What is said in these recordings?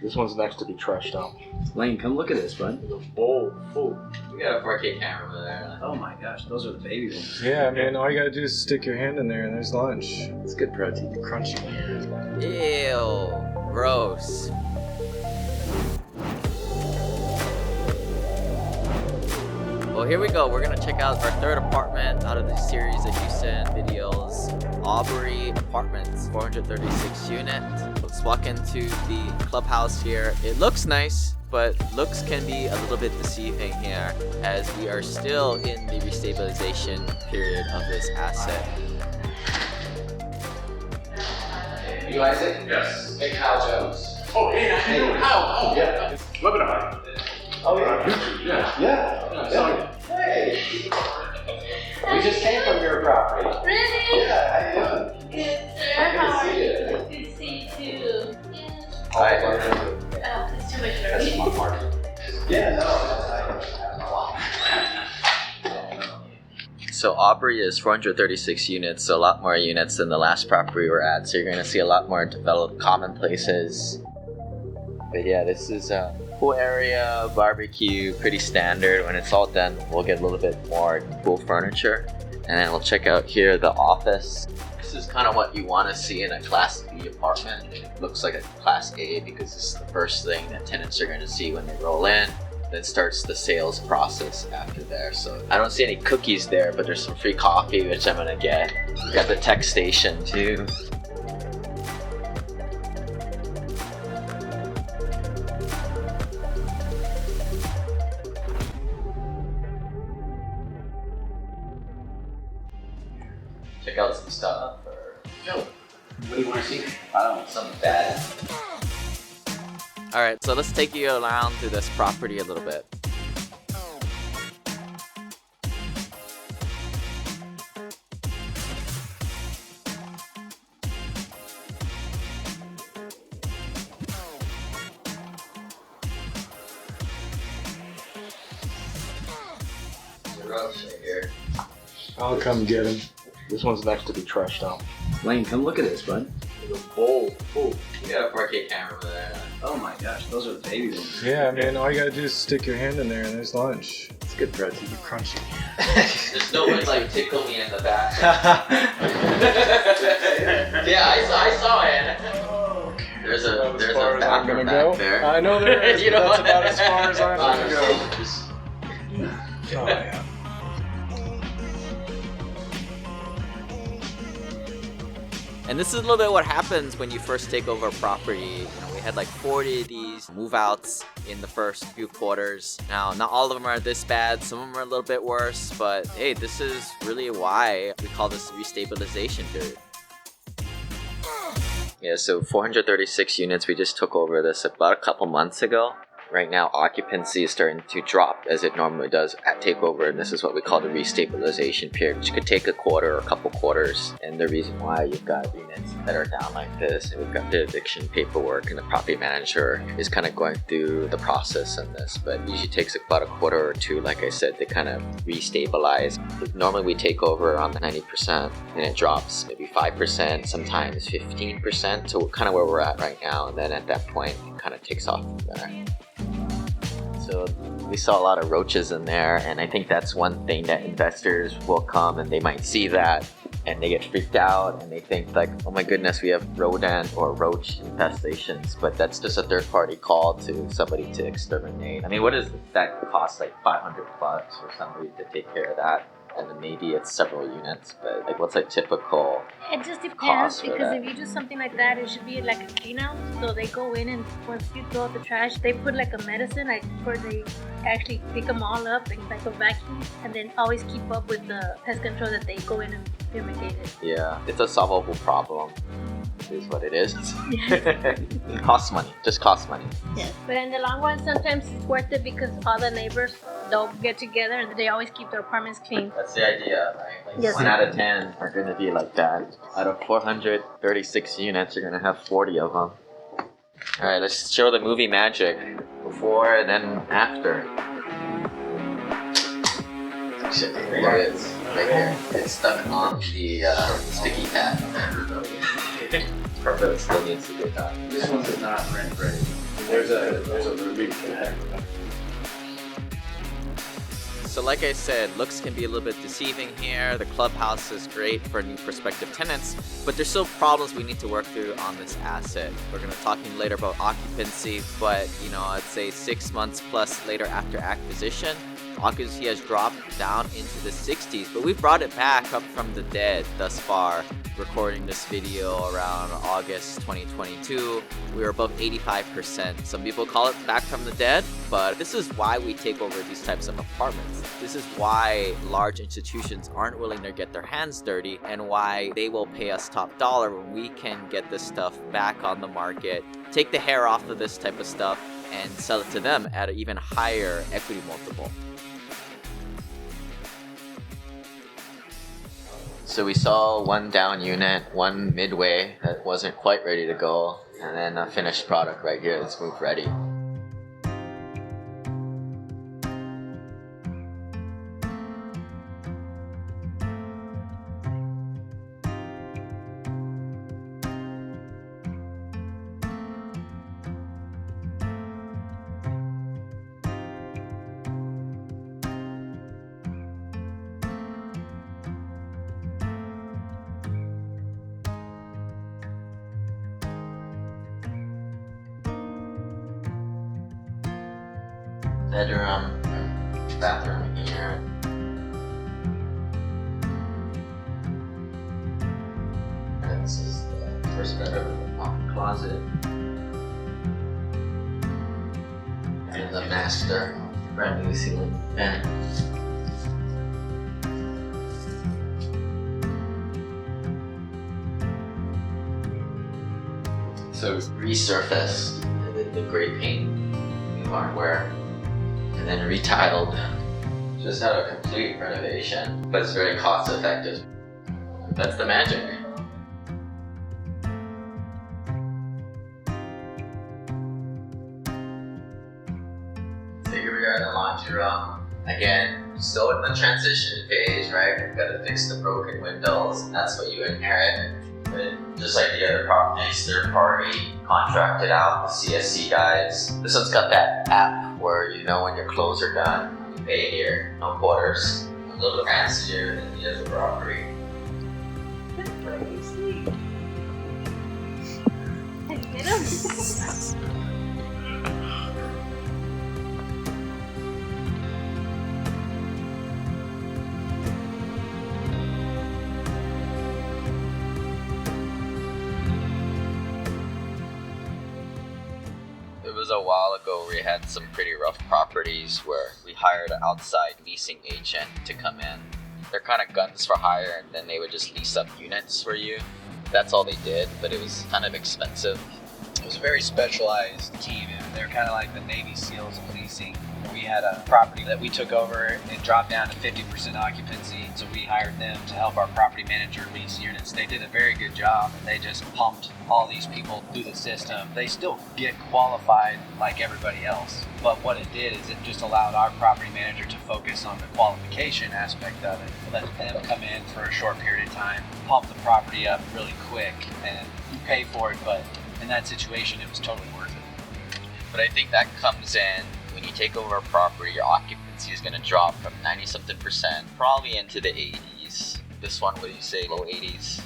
This one's next to be trashed out. Lane, come look at this, bud. There's a bowl full. We got a 4K camera over there. Oh my gosh, those are the baby ones. Yeah, man, all you gotta do is stick your hand in there and there's lunch. It's good protein. Crunchy. Ew, gross. Well, here we go. We're gonna check out our third apartment out of the series of Houston videos. Aubrey Apartments, 436 units. Let's walk into the clubhouse here. It looks nice, but looks can be a little bit deceiving here as we are still in the restabilization period of this asset. You Isaac? Yes. Hey, Kyle Jones. Oh, hey, how you doing? How? Oh, Yeah. Webinar. Oh, yeah. YouTube, yeah. Yeah. I saw you. Hey. We just came from your property. Really? Yeah, how you doing? Good, sir. Good How to are see you? you. Good to see you too. Yes. Hi. It's too much for That's me. my part. Yeah, no, So Aubrey is 436 units, so a lot more units than the last property we were at. So you're going to see a lot more developed common places. But yeah, this is a pool area, barbecue, pretty standard. When it's all done, we'll get a little bit more cool furniture. And then we'll check out here the office. This is kind of what you want to see in a Class B apartment. It looks like a Class A because this is the first thing that tenants are going to see when they roll in. Then starts the sales process after there. So I don't see any cookies there, but there's some free coffee, which I'm gonna get. We got the tech station too. Check out some stuff. No. What do you want to see? I don't know, something bad. Alright, so let's take you around through this property a little bit. There's a roach right here. I'll come get him. This one's next to be trashed out. Lane, come look at this, bud. There's a bowl full. We got a 4K camera over there. Oh my gosh, those are the baby ones. Yeah, man, all you gotta do is stick your hand in there and there's lunch. It's good protein. Crunchy. There's no one like tickle me in the back. Yeah, I saw it. There's a bathroom back there. I know there is, You but know that's what? about as far as I'm gonna go. Just- Oh, yeah. And this is a little bit what happens when you first take over a property. You know, we had like 40 of these move-outs in the first few quarters. Now, not all of them are this bad. Some of them are a little bit worse. But hey, this is really why we call this restabilization period. Yeah, so 436 units. We just took over this about a couple months ago. Right now, occupancy is starting to drop as it normally does at takeover, and this is what we call the restabilization period, which could take a quarter or a couple quarters. And the reason why you've got units that are down like this, and we've got the eviction paperwork, and the property manager is kind of going through the process in this, but it usually takes about a quarter or two, like I said, to kind of restabilize. Normally we take over around the 90%, and it drops maybe 5%, sometimes 15%, so kind of where we're at right now, and then at that point, it kind of takes off from there. So we saw a lot of roaches in there, and I think that's one thing that investors will come and they might see that and they get freaked out and they think like, oh my goodness, we have rodent or roach infestations, but that's just a third-party call to somebody to exterminate. I mean, what does that cost? Like $500 for somebody to take care of that? And then maybe it's several units, but like what's a typical It just depends cost for because that? if you do something like that, it should be like a clean out. So they go in and once you throw out the trash, they put like a medicine, like where they actually pick them all up and like a vacuum, and then always keep up with the pest control that they go in and fumigate it. Yeah, it's a solvable problem. It is what it is. Yes. It costs money, just costs money. Yes. But in the long run, sometimes it's worth it because all the neighbors, they'll get together and they always keep their apartments clean. That's the idea, right? Like Yes. 1 out of 10 are going to be like that. Out of 436 units, you're going to have 40 of them. Alright, let's show the movie magic. Before and then after. Shit, there it is. Right there. It's stuck on the sticky pad. Perfect, still needs to be done. This one's not rent ready. There's There's a movie. So like I said, looks can be a little bit deceiving here. The clubhouse is great for new prospective tenants, but there's still problems we need to work through on this asset. We're going to talking later about occupancy, but I'd say 6 months plus later after acquisition, occupancy has dropped down into the 60s, but we've brought it back up from the dead thus far. Recording this video around August 2022, we were above 85%. Some people call it back from the dead, but this is why we take over these types of apartments. This is why large institutions aren't willing to get their hands dirty, and why they will pay us top dollar when we can get this stuff back on the market, take the hair off of this type of stuff, and sell it to them at an even higher equity multiple. So we saw one down unit, one midway that wasn't quite ready to go, and then a finished product right here that's move ready. Bedroom, bathroom here. And this is the first bedroom, walk-in closet. And the master, brand new ceiling fan. So resurfaced the gray paint, new hardware. And then retiled. Just had a complete renovation, but it's very cost effective. That's the magic. So here we are in the laundry room. Again, still in the transition phase, right? We've got to fix the broken windows, and that's what you inherit. But just like the other properties, third party, contracted out, the CSC guys. This one's got that app where when your clothes are done, you pay here, no quarters. A little fancier than the other property. That's crazy. I get him. It was a while ago we had some pretty rough properties where we hired an outside leasing agent to come in. They're kind of guns for hire, and then they would just lease up units for you. That's all they did, but it was kind of expensive. It was a very specialized team. They're kind of like the Navy SEALs of leasing. We had a property that we took over and dropped down to 50% occupancy, so we hired them to help our property manager lease units. They did a very good job, and they just pumped all these people through the system. They still get qualified like everybody else, but what it did is it just allowed our property manager to focus on the qualification aspect of it. Let them come in for a short period of time, pump the property up really quick, and you pay for it, but in that situation, it was totally worth it. But I think that comes in when you take over a property, your occupancy is going to drop from 90-something%, probably into the 80s. This one, what do you say, low 80s?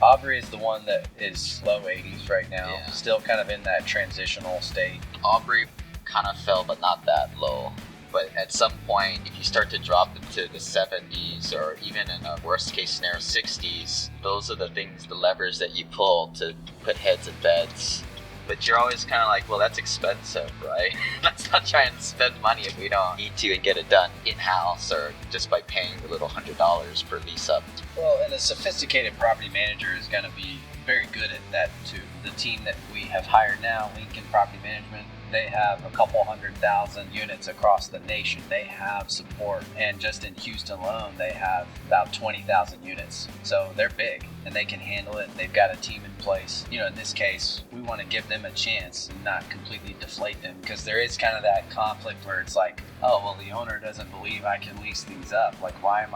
Aubrey is the one that is low 80s right now, Yeah. still kind of in that transitional state. Aubrey kind of fell, but not that low. But at some point, if you start to drop into the 70s, or even in a worst case scenario 60s, those are the things, the levers that you pull to put heads in beds. But you're always kind of like, well, that's expensive, right? Let's not try and spend money if we don't need to and get it done in-house, or just by paying a little $100 per lease up. Well, and a sophisticated property manager is going to be very good at that too. The team that we have hired now, Lincoln Property Management, they have a couple 100,000 units across the nation. They have support, and just in Houston alone, they have about 20,000 units. So they're big, and they can handle it. They've got a team in place. In this case, we want to give them a chance and not completely deflate them, because there is kind of that conflict where it's like, oh, well, the owner doesn't believe I can lease these up. Like, what am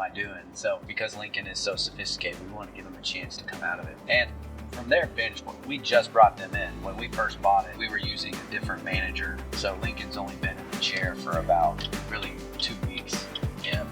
I doing? So because Lincoln is so sophisticated, we want to give them a chance to come out of it. And from their bench, we just brought them in. When we first bought it, we were using a So Lincoln's only been in the chair for about really 2 weeks. Yeah.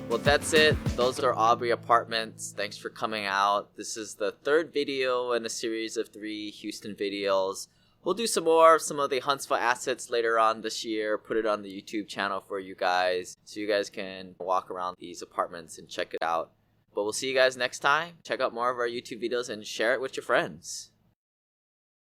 Well, that's it. Those are Aubrey Apartments. Thanks for coming out. This is the third video in a series of 3 Houston videos. We'll do some more of some of the Huntsville assets later on this year. Put it on the YouTube channel for you guys so you guys can walk around these apartments and check it out. But we'll see you guys next time. Check out more of our YouTube videos and share it with your friends.